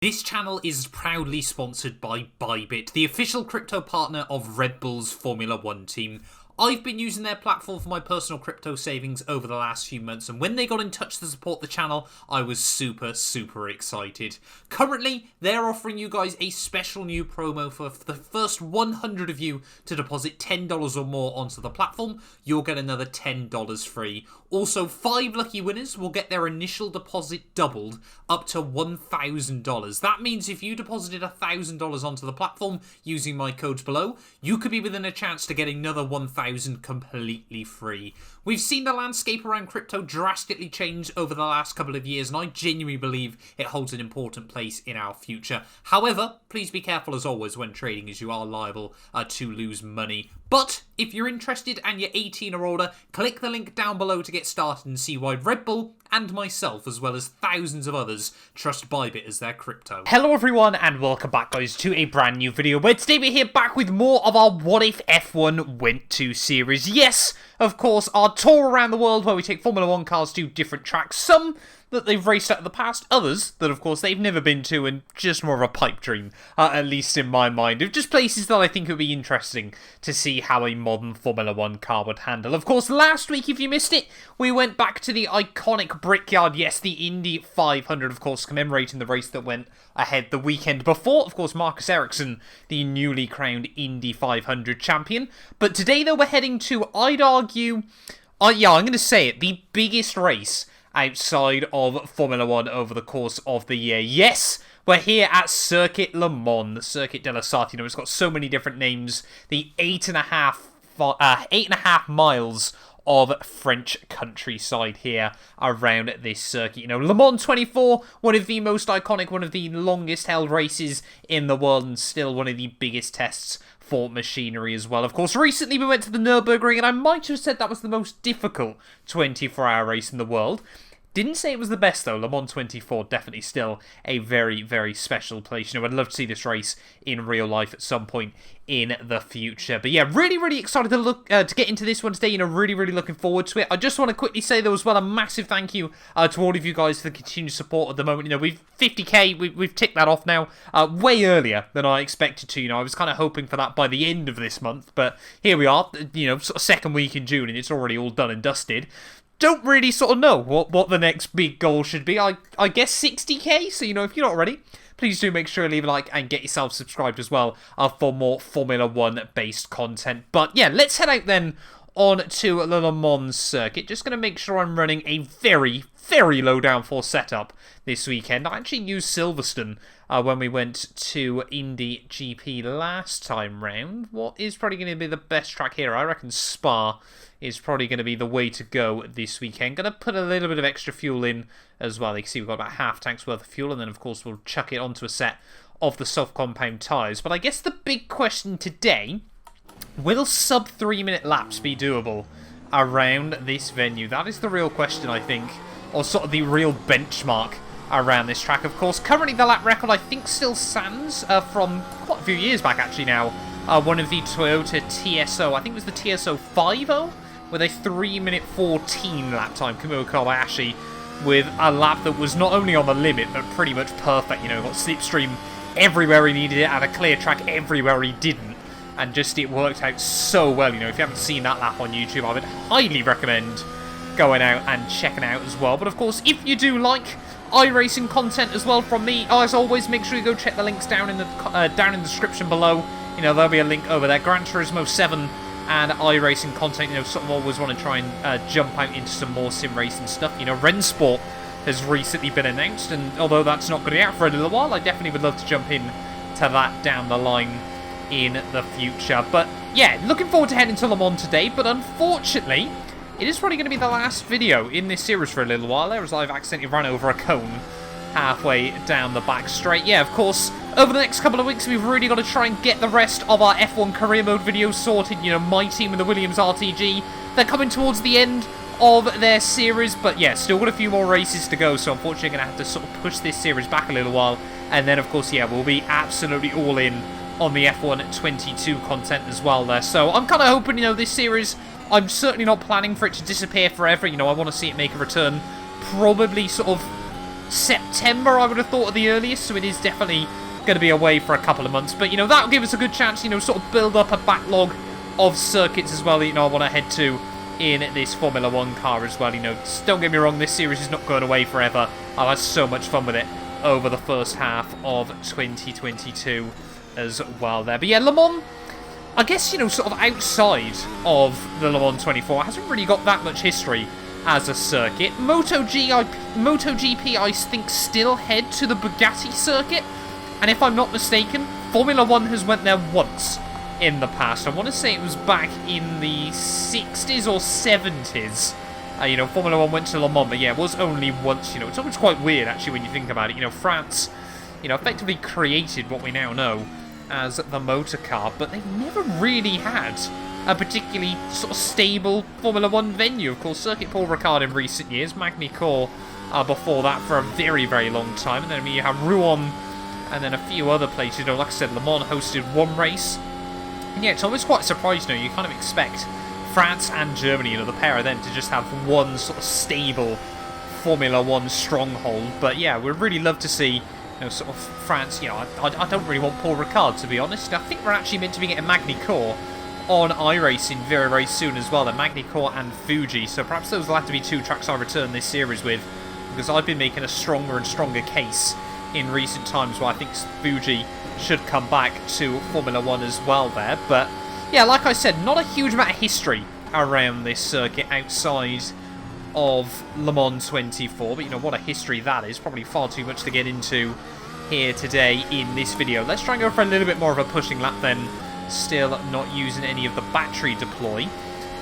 This channel is proudly sponsored by Bybit, the official crypto partner of Red Bull's Formula 1 team. I've been using their platform for my personal crypto savings over the last few months, and when they got in touch to support the channel, I was super excited. Currently, they're offering you guys a special new promo for the first 100 of you to deposit $10 or more onto the platform. You'll get another $10 free. Also, 5 lucky winners will get their initial deposit doubled up to $1,000. That means if you deposited $1,000 onto the platform using my codes below, you could be within a chance to get another $1,000 completely free. We've seen the landscape around crypto drastically change over the last couple of years, and I genuinely believe it holds an important place in our future. However, please be careful as always when trading, as you are liable to lose money. But if you're interested and you're 18 or older, click the link down below to get started and see why Red Bull and myself, as well as thousands of others, trust Bybit as their crypto. Hello everyone and welcome back guys to a brand new video where today we're here back with more of our What If F1 Went To series. Yes, of course, our tour around the world where we take Formula 1 cars to different tracks. Some that they've raced at in the past, others that of course they've never been to, and just more of a pipe dream, at least in my mind, of just places that I think would be interesting to see how a modern Formula 1 car would handle. Of course, last week, if you missed it, we went back to the iconic Brickyard, yes, the Indy 500, of course, commemorating the race that went ahead the weekend before, of course, Marcus Ericsson, the newly crowned Indy 500 champion. But today, though, we're heading to, I'd argue, yeah, I'm going to say it, the biggest race outside of Formula 1 over the course of the year. Yes, we're here at Circuit Le Mans, the Circuit de la Sarthe. You know, it's got so many different names. The 8.5 miles of French countryside here around this circuit. You know, Le Mans 24, one of the most iconic, one of the longest held races in the world, and still one of the biggest tests for machinery as well. Of course, recently we went to the Nürburgring, and I might have said that was the most difficult 24-hour race in the world. Didn't say it was the best, though. Le Mans 24, definitely still a very special place. You know, I'd love to see this race in real life at some point in the future. But yeah, really excited to to get into this one today. You know, really looking forward to it. I just want to quickly say, though, as well, a massive thank you to all of you guys for the continued support at the moment. You know, we've 50k, we've ticked that off now way earlier than I expected to. You know, I was kind of hoping for that by the end of this month, but here we are, you know, sort of second week in June, and it's already all done and dusted. Don't really sort of know what the next big goal should be. I guess 60k, so, you know, if you're not ready, please do make sure to leave a like and get yourself subscribed as well for more Formula 1 based content. But yeah, let's head out then on to the Le Mans circuit. Just going to make sure I'm running a very low downforce setup this weekend. I actually used Silverstone when we went to Indy GP last time round. What is probably going to be the best track here? I reckon Spa is probably going to be the way to go this weekend. Going to put a little bit of extra fuel in as well. You can see we've got about half tank's worth of fuel, and then of course we'll chuck it onto a set of the soft compound tyres. But I guess the big question today, will sub 3 minute laps be doable around this venue? That is the real question, I think, or sort of the real benchmark around this track. Of course, currently the lap record I think still stands from quite a few years back actually now. One of the Toyota TSO, I think it was the TSO 50, with a 3 minute 14 lap time. Kamui Kobayashi with a lap that was not only on the limit, but pretty much perfect. You know, got slipstream everywhere he needed it, and a clear track everywhere he didn't. And just, it worked out so well. You know, if you haven't seen that lap on YouTube, I would highly recommend going out and checking out as well. But of course, if you do like iRacing content as well from me, as always, make sure you go check the links down in the description below. You know, there'll be a link over there. Gran Turismo 7 and iRacing content. You know, sort of always want to try and jump out into some more sim racing stuff. You know, Rennsport has recently been announced, and although that's not going to be out for a little while, I definitely would love to jump in to that down the line in the future. But yeah, looking forward to heading to Le Mans today, but unfortunately, it is probably going to be the last video in this series for a little while there, as I've accidentally run over a cone halfway down the back straight. Yeah, of course, over the next couple of weeks, we've really got to try and get the rest of our F1 career mode videos sorted. You know, my team and the Williams RTG, they're coming towards the end of their series, but yeah, still got a few more races to go, so unfortunately going to have to sort of push this series back a little while, and then of course, yeah, we'll be absolutely all in on the F1 22 content as well there. So I'm kind of hoping, you know, this series, I'm certainly not planning for it to disappear forever. You know, I want to see it make a return, probably sort of September, I would have thought, at the earliest, so it is definitely going to be away for a couple of months. But, that'll give us a good chance, sort of build up a backlog of circuits as well that, I want to head to in this Formula 1 car as well. Just don't get me wrong, this series is not going away forever. I've had so much fun with it over the first half of 2022 as well there. But yeah, Le Mans, I guess, sort of outside of the Le Mans 24, hasn't really got that much history as a circuit. MotoGP, I think, still head to the Bugatti circuit. And if I'm not mistaken, Formula 1 has went there once in the past. I want to say it was back in the 60s or 70s. Formula 1 went to Le Mans, but yeah, it was only once, It's always quite weird, actually, when you think about it. France, effectively created what we now know as the motor car, but they've never really had a particularly sort of stable Formula 1 venue. Of course, Circuit Paul Ricard in recent years, Magny-Cours before that for a very, very long time, and then you have Rouen, and then a few other places. Like I said, Le Mans hosted one race. And yeah, it's always quite surprising. You kind of expect France and Germany, the pair of them, to just have one sort of stable Formula 1 stronghold. But yeah, we'd really love to see, sort of France. I don't really want Paul Ricard, to be honest. I think we're actually meant to be getting Magny-Cours on iRacing very, very soon as well. The Magny-Cours and Fuji. So perhaps those will have to be two tracks I return this series with, because I've been making a stronger and stronger case in recent times where I think Fuji should come back to Formula 1 as well there. But yeah, like I said, not a huge amount of history around this circuit outside of Le Mans 24. But what a history that is. Probably far too much to get into here today in this video. Let's try and go for a little bit more of a pushing lap then. Still not using any of the battery deploy.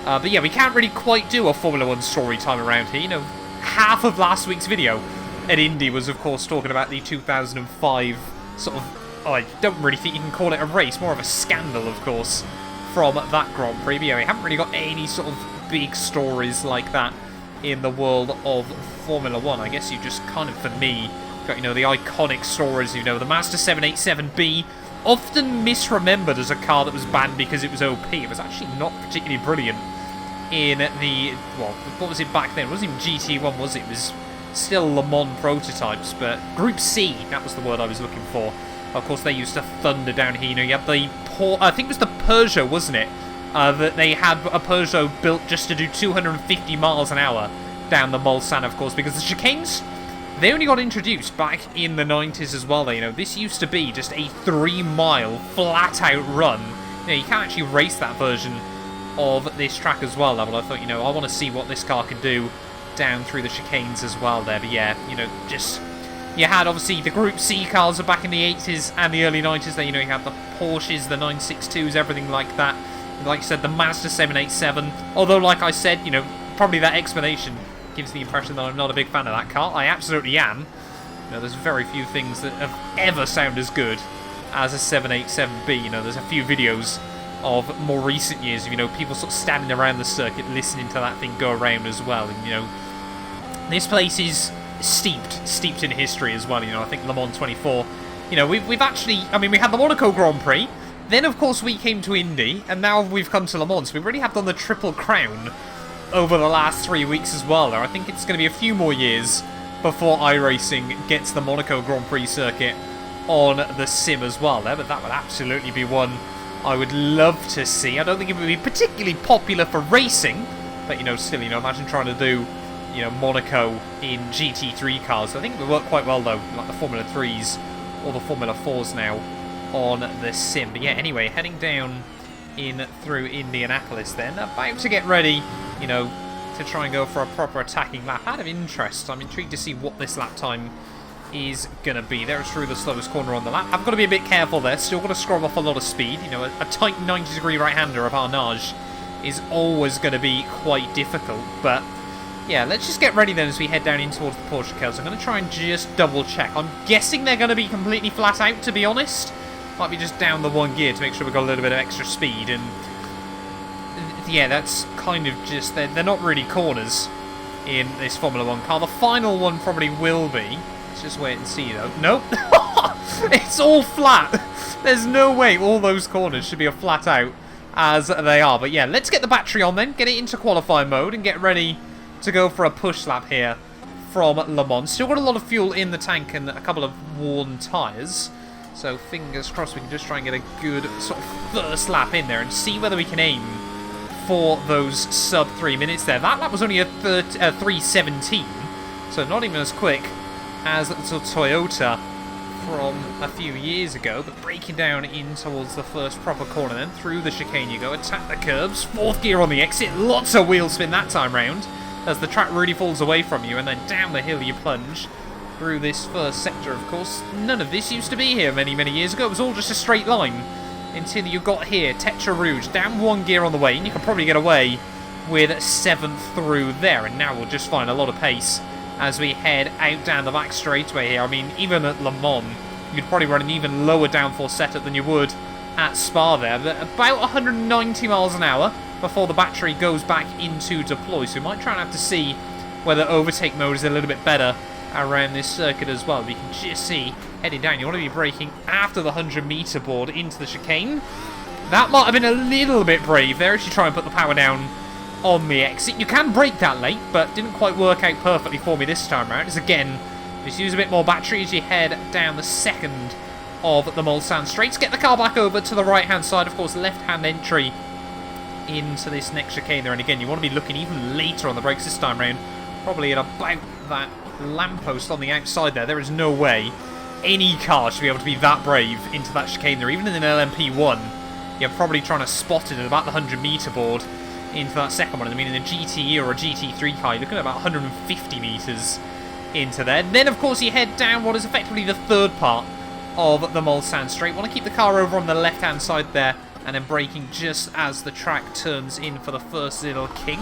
But yeah, we can't really quite do a Formula 1 story time around here. Half of last week's video at Indy was, of course, talking about the 2005 sort of... I don't really think you can call it a race, more of a scandal, of course, from that Grand Prix. But yeah, we haven't really got any sort of big stories like that in the world of Formula 1. I guess you just kind of, for me, got, the iconic stories, the Mazda 787B, often misremembered as a car that was banned because it was OP. It was actually not particularly brilliant in the... Well, what was it back then? It wasn't even GT1, was it? It was still Le Mans prototypes, but Group C, that was the word I was looking for. Of course, they used to thunder down here. You had the... I think it was the Peugeot, wasn't it? That they had a Peugeot built just to do 250 miles an hour down the Mulsanne, of course, because the chicanes, they only got introduced back in the 90s as well. This used to be just a 3-mile flat-out run. You can't actually race that version of this track as well. But I thought, I want to see what this car can do down through the chicanes as well there. But yeah, just... You had, obviously, the Group C cars back in the 80s and the early 90s. There, you had the Porsches, the 962s, everything like that. Like I said, the Mazda 787. Although, like I said, probably that explanation gives the impression that I'm not a big fan of that car. I absolutely am. There's very few things that have ever sounded as good as a 787B. There's a few videos of more recent years of, people sort of standing around the circuit listening to that thing go around as well. And, this place is steeped in history as well. I think Le Mans 24, we've actually, we had the Monaco Grand Prix, then of course we came to Indy, and now we've come to Le Mans. We really have done the Triple Crown over the last 3 weeks as well there. I think it's going to be a few more years before iRacing gets the Monaco Grand Prix circuit on the sim as well there, but that would absolutely be one I would love to see. I don't think it would be particularly popular for racing, but still, imagine trying to do Monaco in GT3 cars. I think it would work quite well, though, like the Formula 3s or the Formula 4s now on the sim. But yeah, anyway, heading down in through Indianapolis then. About to get ready, to try and go for a proper attacking lap. Out of interest, I'm intrigued to see what this lap time is going to be. There is through the slowest corner on the lap. I've got to be a bit careful there. Still got to scrub off a lot of speed. A tight 90-degree right-hander of Arnage is always going to be quite difficult, but... Yeah, let's just get ready then as we head down in towards the Porsche cars. I'm going to try and just double check. I'm guessing they're going to be completely flat out, to be honest. Might be just down the one gear to make sure we've got a little bit of extra speed. And yeah, that's kind of just... They're not really corners in this Formula 1 car. The final one probably will be. Let's just wait and see, though. Nope. It's all flat. There's no way all those corners should be a flat out as they are. But yeah, let's get the battery on then. Get it into qualifying mode and get ready to go for a push lap here from Le Mans. Still got a lot of fuel in the tank and a couple of worn tyres. So fingers crossed we can just try and get a good sort of first lap in there and see whether we can aim for those sub 3 minutes there. That lap was only a 3:17, so not even as quick as the Toyota from a few years ago, but breaking down in towards the first proper corner then. Through the chicane you go, attack the curbs, 4th gear on the exit, lots of wheel spin that time round as the track really falls away from you, and then down the hill you plunge through this first sector. Of course, none of this used to be here many years ago. It was all just a straight line until you got here. Tetra Rouge, down 1 gear on the way, and you can probably get away with 7th through there, and now we'll just find a lot of pace as we head out down the back straightaway here. I mean, even at Le Mans, you'd probably run an even lower downforce setup than you would at Spa there. But about 190 miles an hour before the battery goes back into deploy. So we might try and have to see whether overtake mode is a little bit better around this circuit as well. We can just see, heading down, you want to be braking after the 100-meter board into the chicane. That might have been a little bit brave there as you try and put the power down on the exit. You can brake that late, but didn't quite work out perfectly for me this time around. As again, just use a bit more battery as you head down the second of the Mulsanne straights. Get the car back over to the right-hand side. Of course, left-hand entry into this next chicane there. And again, you want to be looking even later on the brakes this time round. Probably at about that lamppost on the outside there. There is no way any car should be able to be that brave into that chicane there. Even in an LMP1, you're probably trying to spot it at about the 100-meter board into that second one. I mean, in a GTE or a GT3 car, you're looking at about 150 metres into there. Then, of course, you head down what is effectively the third part of the Mulsanne straight. Want to keep the car over on the left-hand side there, and then braking just as the track turns in for the first little kink.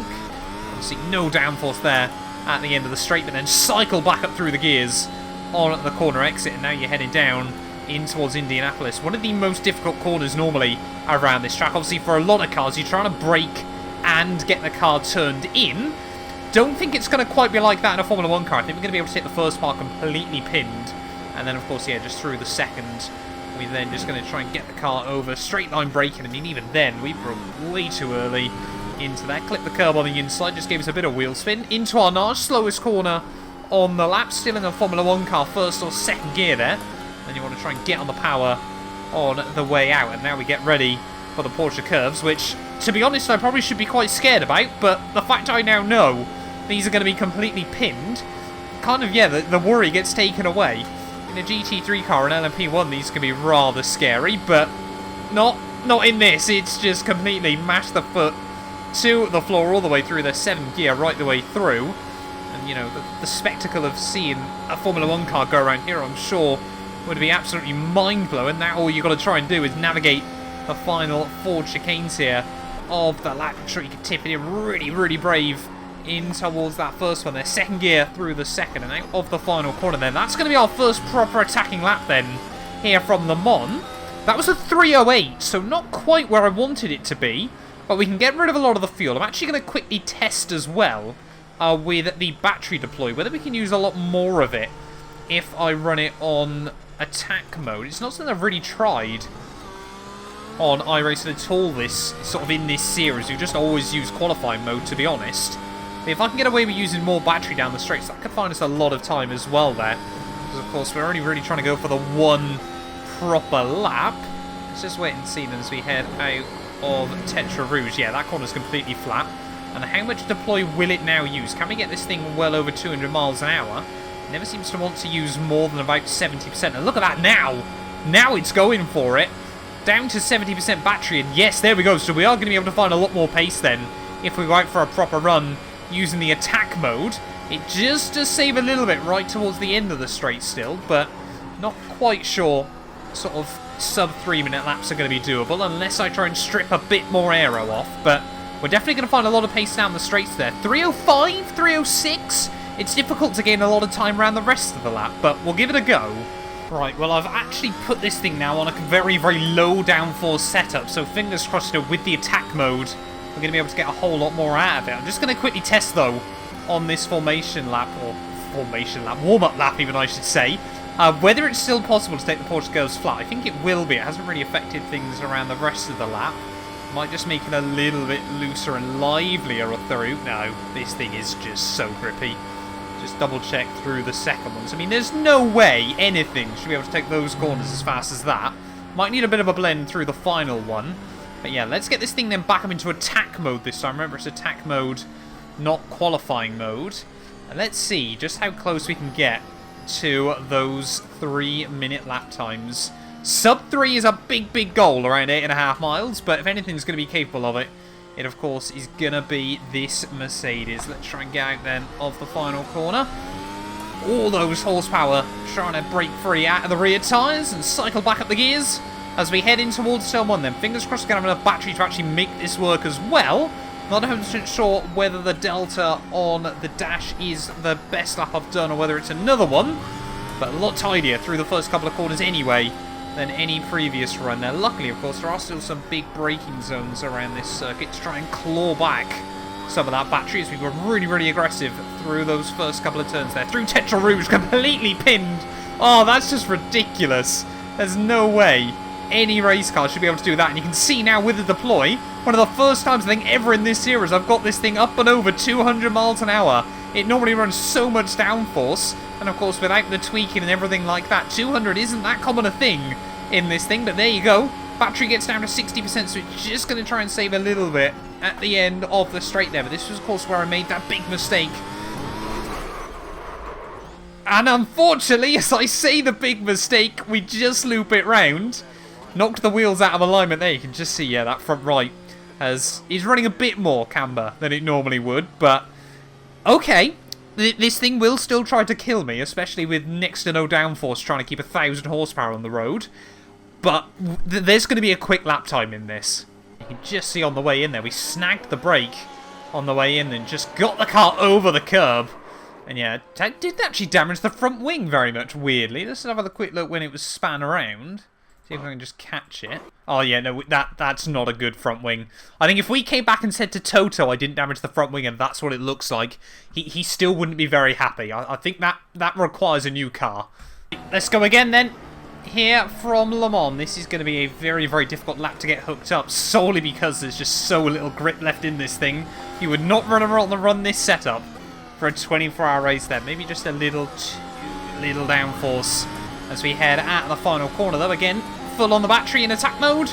Obviously, no downforce there at the end of the straight, but then cycle back up through the gears on the corner exit, and now you're heading down in towards Indianapolis. One of the most difficult corners normally around this track. Obviously, for a lot of cars, you're trying to brake and get the car turned in. Don't think it's going to quite be like that in a Formula 1 car. I think we're going to be able to hit the first part completely pinned. And then, of course, yeah, just through the second, we're then just going to try and get the car over. Straight line braking. I mean, even then, we broke way too early into that. Clip the curb on the inside. Just gave us a bit of wheel spin. Into our notch. Slowest corner on the lap. Still in a Formula 1 car. First or second gear there. Then you want to try and get on the power on the way out. And now we get ready for the Porsche curves, which, to be honest, I probably should be quite scared about. But the fact I now know these are going to be completely pinned, kind of, yeah, the worry gets taken away. In a GT3 car, an LMP1, these can be rather scary, but not in this. It's just completely mash the foot to the floor all the way through the 7th gear, right the way through. And, you know, the spectacle of seeing a Formula 1 car go around here, I'm sure, would be absolutely mind-blowing. Now all you've got to try and do is navigate the final 4 chicanes here of the lap. I'm sure you can tip it in really brave in towards that first one there. 2nd gear through the second and out of the final corner then. That's going to be our first proper attacking lap then here from Le Mans. That was a 3:08, so not quite where I wanted it to be, but we can get rid of a lot of the fuel. I'm actually going to quickly test as well with the battery deploy, whether we can use a lot more of it if I run it on attack mode. It's not something I've really tried on iRacing at all this sort of in this series. We've just always used qualifying mode, to be honest. If I can get away with using more battery down the straights, that could find us a lot of time as well there. Because, of course, we're only really trying to go for the one proper lap. Let's just wait and see then as we head out of Tetra Rouge. Yeah, that corner's completely flat. And how much deploy will it now use? Can we get this thing well over 200 miles an hour? It never seems to want to use more than about 70%. And look at that now! Now it's going for it. Down to 70% battery. And yes, there we go. So we are going to be able to find a lot more pace then if we go out for a proper run using the attack mode. It just does save a little bit right towards the end of the straight still, but not quite sure sort of sub 3 minute laps are going to be doable unless I try and strip a bit more aero off. But we're definitely going to find a lot of pace down the straights there. 3:05, 3:06. It's difficult to gain a lot of time around the rest of the lap, but we'll give it a go. Right, well, I've actually put this thing now on a very low downforce setup, so fingers crossed, you know, with the attack mode, we're going to be able to get a whole lot more out of it. I'm just going to quickly test, though, on this warm-up lap even, I should say, whether it's still possible to take the Porsche curves flat. I think it will be. It hasn't really affected things around the rest of the lap. Might just make it a little bit looser and livelier through. No, this thing is just so grippy. Just double check through the second ones. I mean, there's no way anything should be able to take those corners as fast as that. Might need a bit of a blend through the final one. But yeah, let's get this thing then back up into attack mode this time. Remember, it's attack mode, not qualifying mode. And let's see just how close we can get to those 3-minute lap times. Sub 3 is a big, big goal, around 8.5 miles. But if anything's going to be capable of it, it, of course, is going to be this Mercedes. Let's try and get out, then, of the final corner. All those horsepower trying to break free out of the rear tyres and cycle back up the gears as we head in towards turn 1, then. Fingers crossed we're going to have enough battery to actually make this work as well. Not 100% sure whether the delta on the dash is the best lap I've done or whether it's another one. But a lot tidier through the first couple of corners anyway than any previous run there. Luckily, of course, there are still some big braking zones around this circuit to try and claw back some of that battery as we were really, really aggressive through those first couple of turns there. Through Tetra Rouge, completely pinned. Oh, that's just ridiculous. There's no way any race car should be able to do that. And you can see now with the deploy, one of the first times I think ever in this series I've got this thing up and over 200 miles an hour. It normally runs so much downforce. And of course, without the tweaking and everything like that, 200 isn't that common a thing in this thing. But there you go. Battery gets down to 60%, so it's just going to try and save a little bit at the end of the straight there. But this was, of course, where I made that big mistake. And unfortunately, as I say the big mistake, we just loop it round. Knocked the wheels out of alignment there. You can just see, yeah, that front right is running a bit more camber than it normally would. But, okay. This thing will still try to kill me, especially with next to no downforce trying to keep 1,000 horsepower on the road. But there's going to be a quick lap time in this. You can just see on the way in there, we snagged the brake on the way in and just got the car over the curb. And yeah, that didn't actually damage the front wing very much, weirdly. Let's have a quick look when it was span around. See if I can just catch it. Oh yeah, no, that's not a good front wing. I think if we came back and said to Toto I didn't damage the front wing and that's what it looks like, he still wouldn't be very happy. I think that requires a new car. Let's go again then. Here from Le Mans, this is going to be a very, very difficult lap to get hooked up, solely because there's just so little grip left in this thing. You would not run this setup for a 24-hour race there. Maybe just a little too little downforce as we head at the final corner, though. Again, full on the battery in attack mode.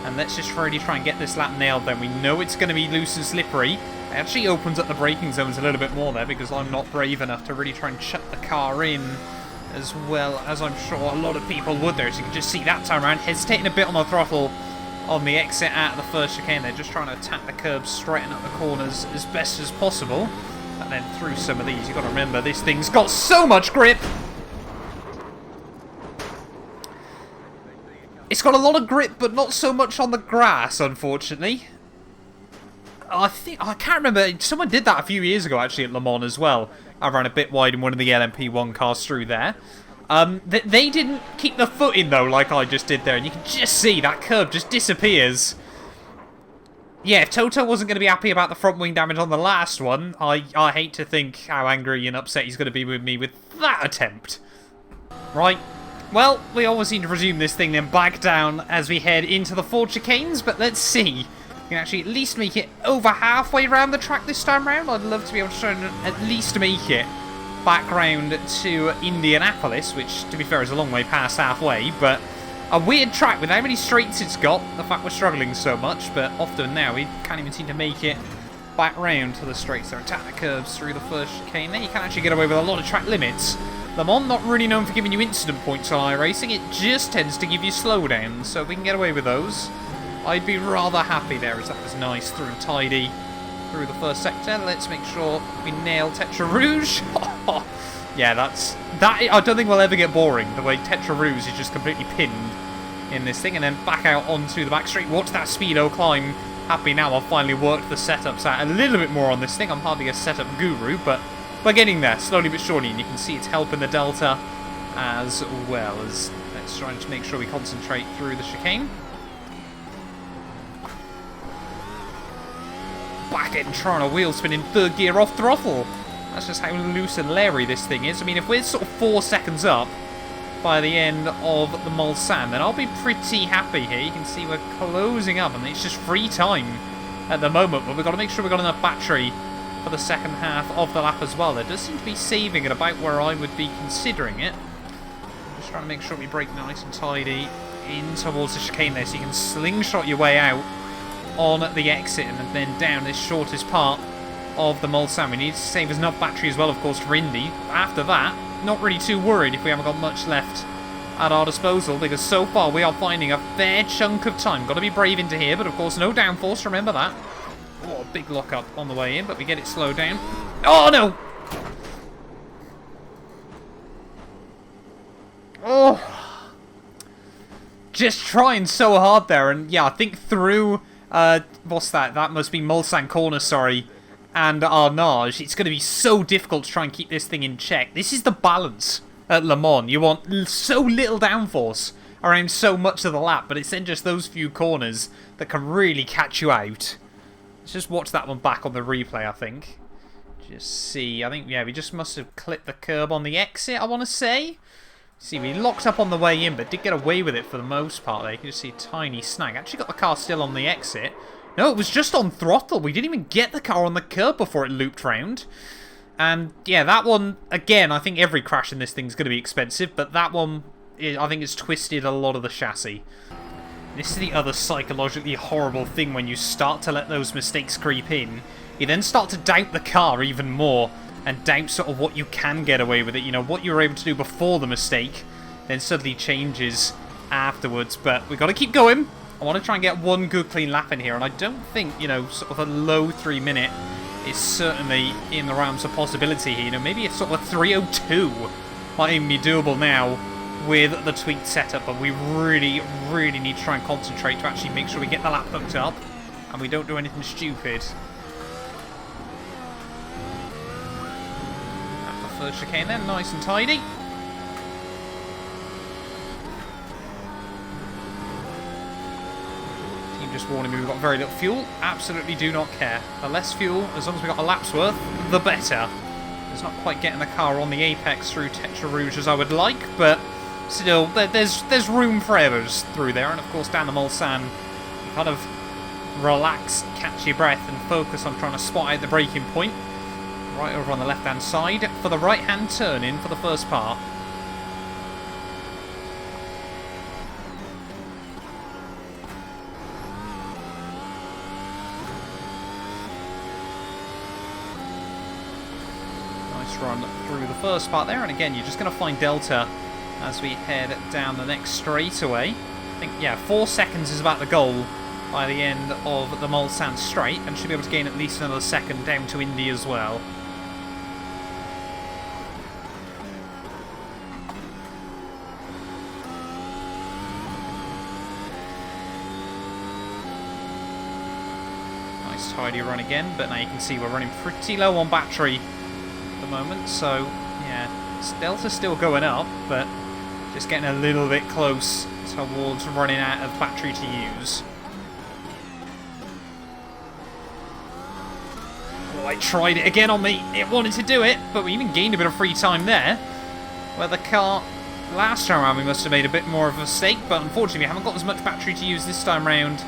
And let's just really try and get this lap nailed then. We know it's going to be loose and slippery. It actually opens up the braking zones a little bit more there because I'm not brave enough to really try and shut the car in, as well as I'm sure a lot of people would there. So you can just see that time around, hesitating a bit on the throttle on the exit out of the first chicane. They're just trying to attack the curbs, straighten up the corners as best as possible. And then through some of these, you've got to remember, this thing's got so much grip. It's got a lot of grip, but not so much on the grass, unfortunately. I can't remember, someone did that a few years ago, actually, at Le Mans as well. I ran a bit wide in one of the LMP1 cars through there. They didn't keep the foot in, though, like I just did there. And you can just see that curb just disappears. Yeah, if Toto wasn't going to be happy about the front wing damage on the last one, I hate to think how angry and upset he's going to be with me with that attempt. Right. Well, we always seem to resume this thing then back down as we head into the 4 chicanes. But let's see. We can actually at least make it over halfway around the track this time round. I'd love to be able to try and at least make it back round to Indianapolis, which, to be fair, is a long way past halfway. But a weird track with how many straights it's got, the fact we're struggling so much. But often now, we can't even seem to make it back round to the straights. They're attacking the curves through the first chicane. Then you can actually get away with a lot of track limits. Le Mans not really known for giving you incident points on iRacing. It just tends to give you slowdowns. So if we can get away with those, I'd be rather happy there, as that was nice through and tidy through the first sector. Let's make sure we nail Tetra Rouge. Yeah, that. I don't think we'll ever get boring, the way Tetra Rouge is just completely pinned in this thing. And then back out onto the back straight. Watch that speedo climb. Happy now I've finally worked the setups out a little bit more on this thing. I'm hardly a setup guru, but we're getting there, slowly but surely. And you can see it's helping the delta as well. As let's try and make sure we concentrate through the chicane. Back end trying to wheel spin in third gear off throttle. That's just how loose and leery this thing is. I mean, if we're sort of 4 seconds up by the end of the Mulsanne, then I'll be pretty happy here. You can see we're closing up, and it's just free time at the moment. But we've got to make sure we've got enough battery for for the second half of the lap as well. There does seem to be saving at about where I would be considering it. I'm just trying to make sure we brake nice and tidy in towards the chicane there, so you can slingshot your way out on the exit and then down this shortest part of the Mulsanne. We need to save us enough battery as well, of course, for Indy. After that, not really too worried if we haven't got much left at our disposal, because so far we are finding a fair chunk of time. Got to be brave into here, but of course no downforce, remember that. Oh, a big lock up on the way in, but we get it slowed down. Oh no! Oh! Just trying so hard there, and yeah, I think through, what's that? That must be Mulsanne corner, sorry, and Arnage. It's going to be so difficult to try and keep this thing in check. This is the balance at Le Mans. You want so little downforce around so much of the lap, but it's then just those few corners that can really catch you out. Let's just watch that one back on the replay, I think. Just see. I think, yeah, we just must have clipped the curb on the exit, I want to say. See, we locked up on the way in, but did get away with it for the most part there. You can just see a tiny snag. Actually got the car still on the exit. No, it was just on throttle. We didn't even get the car on the curb before it looped round. And, yeah, that one, again, I think every crash in this thing is going to be expensive, but that one, I think it's twisted a lot of the chassis. This is the other psychologically horrible thing when you start to let those mistakes creep in. You then start to doubt the car even more, and doubt sort of what you can get away with it. You know, what you were able to do before the mistake, then suddenly changes afterwards. But we've got to keep going. I want to try and get one good clean lap in here, and I don't think, you know, sort of a low 3 minute is certainly in the realms of possibility here. You know, maybe it's sort of a 3:02 might even be doable now with the tweaked setup, but we really, really need to try and concentrate to actually make sure we get the lap hooked up and we don't do anything stupid. At the first chicane then, nice and tidy. Just warning me, we've got very little fuel. Absolutely do not care. The less fuel, as long as we've got a lap's worth, the better. It's not quite getting the car on the apex through Tetra Rouge as I would like, but still, there's room for errors through there. And of course, down the Mulsanne, you kind of relax, catch your breath, and focus on trying to spot out the braking point. Right over on the left-hand side for the right-hand turn-in for the first part. Run through the first part there, and again you're just going to find Delta as we head down the next straightaway. I think, yeah, 4 seconds is about the goal by the end of the Mulsanne straight, and should be able to gain at least another second down to Indy as well. Nice tidy run again, but now you can see we're running pretty low on battery moment, so yeah, Delta's still going up, but just getting a little bit close towards running out of battery to use. Oh, it tried it again on me. It wanted to do it, but we even gained a bit of free time there, where the car last time around we must have made a bit more of a mistake, but unfortunately we haven't got as much battery to use this time round.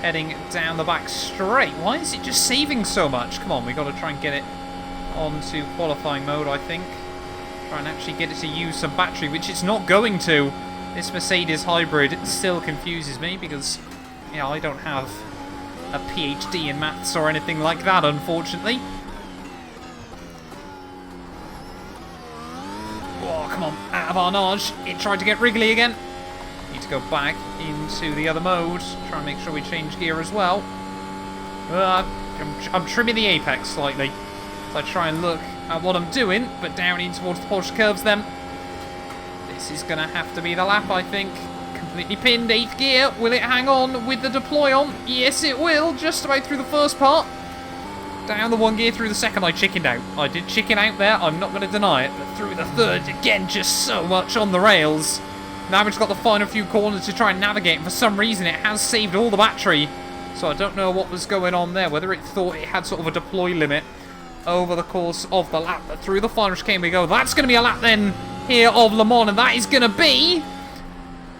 Heading down the back straight. Why is it just saving so much? Come on, we've got to try and get it onto qualifying mode, I think. Try and actually get it to use some battery, which it's not going to. This Mercedes hybrid still confuses me because, yeah, I don't have a PhD in maths or anything like that, unfortunately. Oh, come on, out of Arnage. It tried to get wriggly again. Need to go back into the other mode. Try and make sure we change gear as well. I'm trimming the apex slightly. I try and look at what I'm doing, but down in towards the Porsche curves then. This is going to have to be the lap, I think. Completely pinned, 8th gear. Will it hang on with the deploy on? Yes, it will. Just about through the first part. Down the 1 gear through the second, I chickened out. I did chicken out there, I'm not going to deny it. But through the third, again, just so much on the rails. Now we've just got the final few corners to try and navigate, and for some reason it has saved all the battery. So I don't know what was going on there, whether it thought it had sort of a deploy limit over the course of the lap. But through the final chicane we go. That's going to be a lap then here of Le Mans, and that is going to be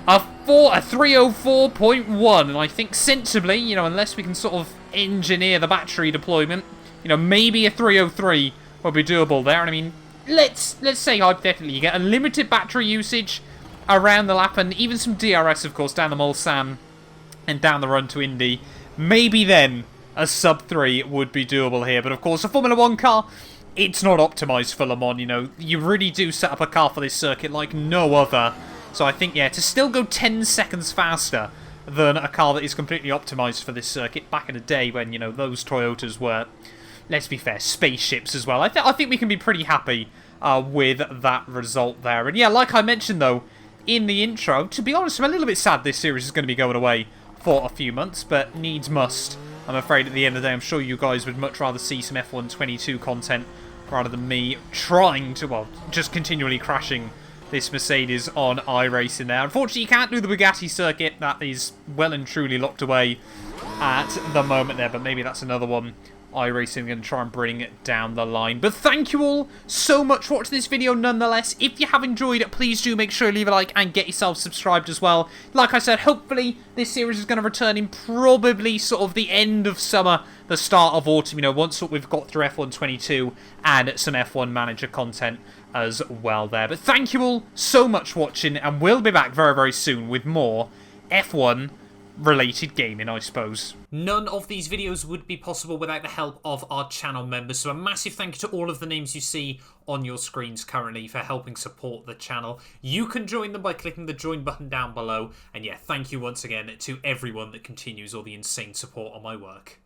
a 3:04.1. And I think sensibly, you know, unless we can sort of engineer the battery deployment You know, maybe a 303 will be doable there. And I mean, let's say hypothetically you get unlimited battery usage around the lap, and even some DRS, of course, down the Mulsanne and down the run to Indy. Maybe then a sub-3 would be doable here. But of course, a Formula 1 car, it's not optimised for Le Mans. You know, you really do set up a car for this circuit like no other. So I think, yeah, to still go 10 seconds faster than a car that is completely optimised for this circuit back in the day when, you know, those Toyotas were, let's be fair, spaceships as well. I think we can be pretty happy with that result there. And yeah, like I mentioned, though, in the intro, to be honest, I'm a little bit sad this series is going to be going away for a few months, but needs must. I'm afraid at the end of the day, I'm sure you guys would much rather see some F1 22 content rather than me trying to, well, just continually crashing this Mercedes on iRacing there. Unfortunately, you can't do the Bugatti circuit. That is well and truly locked away at the moment there, but maybe that's another one iRacing going to try and bring it down the line. But thank you all so much for watching this video nonetheless. If you have enjoyed it, please do make sure to leave a like and get yourself subscribed as well. Like I said, hopefully this series is going to return in probably sort of the end of summer, the start of autumn, you know, once we've got through F1 22 and some F1 Manager content as well there. But thank you all so much for watching, and we'll be back very, very soon with more F1 related gaming, I suppose. None of these videos would be possible without the help of our channel members, so a massive thank you to all of the names you see on your screens currently for helping support the channel. You can join them by clicking the join button down below, and yeah, thank you once again to everyone that continues all the insane support on my work.